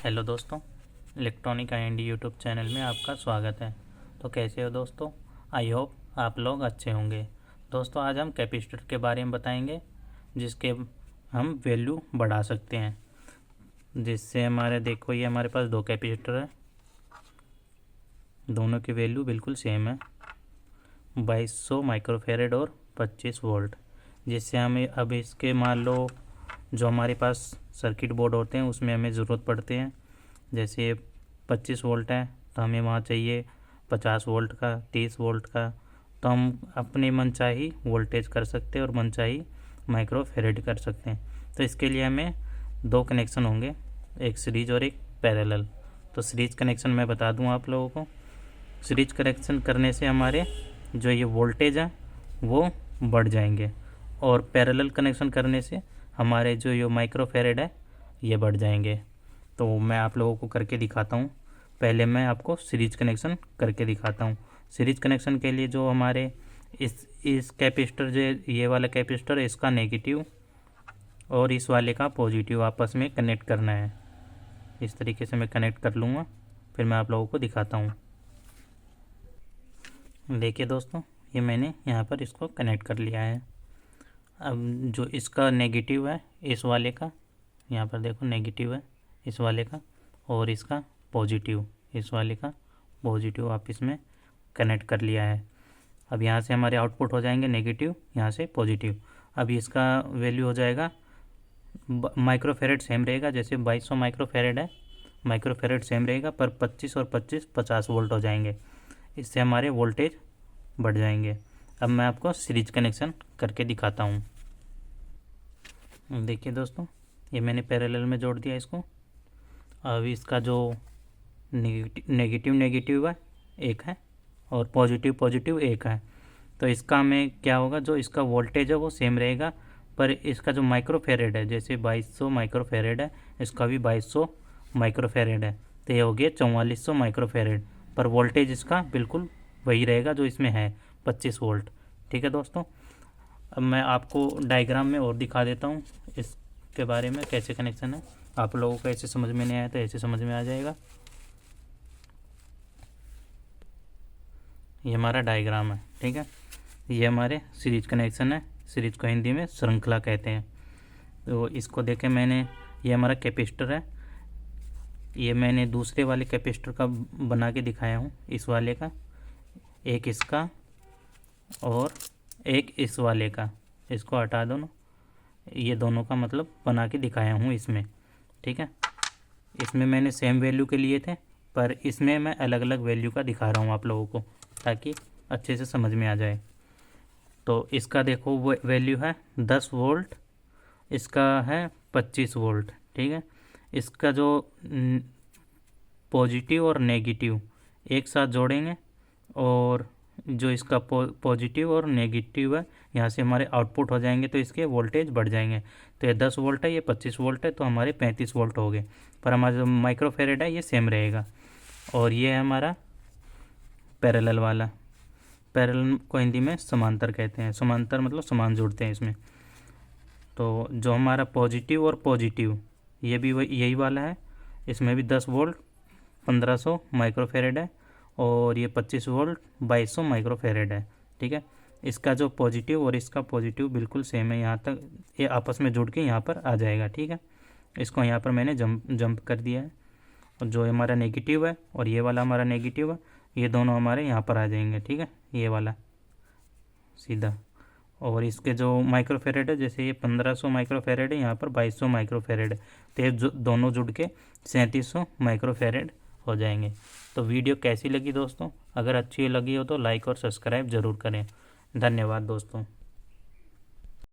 Hello दोस्तों, electronic I N D YouTube channel में आपका स्वागत है। तो कैसे हो दोस्तों? आई होप आप लोग अच्छे होंगे। दोस्तों, आज हम कैपेसिटर के बारे में बताएंगे जिसके हम वैल्यू बढ़ा सकते हैं, जिससे हमारे देखो ये हमारे पास दो कैपेसिटर है, दोनों की वैल्यू बिल्कुल सेम है, 2200 माइक्रोफेरेड और 25 वोल्ट। जिससे हमें अब इसके मान लो जो हमारे पास सर्किट बोर्ड होते हैं उसमें हमें ज़रूरत पड़ते हैं। जैसे 25 वोल्ट है तो हमें वहाँ चाहिए 50 वोल्ट का, 30 वोल्ट का। तो हम अपने मनचाही वोल्टेज कर सकते हैं और मनचाही माइक्रोफेरेड कर सकते हैं। तो इसके लिए हमें दो कनेक्शन होंगे, एक सीरीज और एक पैरेलल। तो सीरीज कनेक्शन मैं बता दूं आप लोगों को। सीरीज कनेक्शन करने से हमारे जो ये वोल्टेज है वो बढ़ जाएंगे, और पैरेलल कनेक्शन करने से हमारे जो ये माइक्रोफेरेड है ये बढ़ जाएंगे। तो मैं आप लोगों को करके दिखाता हूँ। पहले मैं आपको सीरीज कनेक्शन करके दिखाता हूँ। सीरीज कनेक्शन के लिए जो हमारे इस कैपेसिटर, जो ये वाला कैपेसिटर है, इसका नेगेटिव और इस वाले का पॉजिटिव आपस में कनेक्ट करना है। इस तरीके से मैं कनेक्ट कर लूँगा, फिर मैं आप लोगों को दिखाता हूँ। देखिए दोस्तों, ये मैंने यहाँ पर इसको कनेक्ट कर लिया है। अब जो इसका नेगेटिव है इस वाले का, यहाँ पर देखो नेगेटिव है इस वाले का, और इसका पॉजिटिव इस वाले का पॉजिटिव आपस में कनेक्ट कर लिया है। अब यहाँ से हमारे आउटपुट हो जाएंगे नेगेटिव, यहाँ से पॉजिटिव। अब इसका वैल्यू हो जाएगा, माइक्रोफेरेड सेम रहेगा, जैसे 2200 माइक्रोफेरेड है, माइक्रोफेरेड सेम रहेगा, पर 25 और 25 50 वोल्ट हो जाएंगे। इससे हमारे वोल्टेज बढ़ जाएंगे। अब मैं आपको सीरीज कनेक्शन करके दिखाता हूँ। देखिए दोस्तों, ये मैंने पैरेलल में जोड़ दिया इसको। अब इसका जो नेगेटिव नेगेटिव है एक है और पॉजिटिव पॉजिटिव एक है। तो इसका हमें क्या होगा, जो इसका वोल्टेज है वो सेम रहेगा, पर इसका जो माइक्रोफेरेड है, जैसे 2200 माइक्रोफेरेड है, इसका भी 2200 माइक्रोफेरेड है, तो ये हो गया 4400 माइक्रोफेरेड, पर वोल्टेज इसका बिल्कुल वही रहेगा जो इसमें है, 25 वोल्ट। ठीक है दोस्तों, अब मैं आपको डायग्राम में और दिखा देता हूँ इसके बारे में कैसे कनेक्शन है। आप लोगों को ऐसे समझ में नहीं आया तो ऐसे समझ में आ जाएगा। ये हमारा डायग्राम है, ठीक है। ये हमारे सीरीज कनेक्शन है, सीरीज को हिंदी में श्रृंखला कहते हैं। तो इसको देखें मैंने, ये हमारा कैपेसिटर है, ये मैंने दूसरे वाले कैपेसिटर का बना के दिखाया हूँ, इस वाले का, एक इसका और एक इस वाले का। इसको हटा दो ना, ये दोनों का मतलब बना के दिखाया हूँ इसमें, ठीक है। इसमें मैंने सेम वैल्यू के लिए थे, पर इसमें मैं अलग अलग वैल्यू का दिखा रहा हूँ आप लोगों को, ताकि अच्छे से समझ में आ जाए। तो इसका देखो वो वैल्यू है 10 वोल्ट, इसका है 25 वोल्ट, ठीक है। इसका जो पॉजिटिव और नेगेटिव एक साथ जोड़ेंगे, और जो इसका पॉजिटिव और नेगेटिव है यहाँ से हमारे आउटपुट हो जाएंगे, तो इसके वोल्टेज बढ़ जाएंगे। तो ये 10 वोल्ट है, ये 25 वोल्ट है, तो हमारे 35 वोल्ट हो गए, पर हमारा जो माइक्रोफेरेड है ये सेम रहेगा। और ये है हमारा पैरेलल वाला। पैरेलल को हिंदी में समांतर कहते हैं, समांतर मतलब समान जुड़ते हैं इसमें। तो जो हमारा पॉजिटिव और पॉजिटिव, ये भी वही यही वाला है, इसमें भी 10 वोल्ट 1500 माइक्रोफेरेड है, और ये 25 वोल्ट 2200 माइक्रोफेरेड है, ठीक है। इसका जो पॉजिटिव और इसका पॉजिटिव बिल्कुल सेम है, यहाँ तक ये आपस में जुड़ के यहाँ पर आ जाएगा, ठीक है। इसको यहाँ पर मैंने जंप कर दिया है, और जो हमारा नेगेटिव है और ये वाला हमारा नेगेटिव है, ये दोनों हमारे यहाँ पर आ जाएंगे, ठीक है, ये वाला सीधा। और इसके जो माइक्रोफेरेड है, जैसे ये 1500 माइक्रोफेरेड है, यहाँ पर 2200 माइक्रोफेरेड है, तो ये दोनों जुड़ के 3700 माइक्रोफेरेड हो जाएंगे। तो वीडियो कैसी लगी दोस्तों? अगर अच्छी लगी हो तो लाइक और सब्सक्राइब ज़रूर करें। धन्यवाद दोस्तों।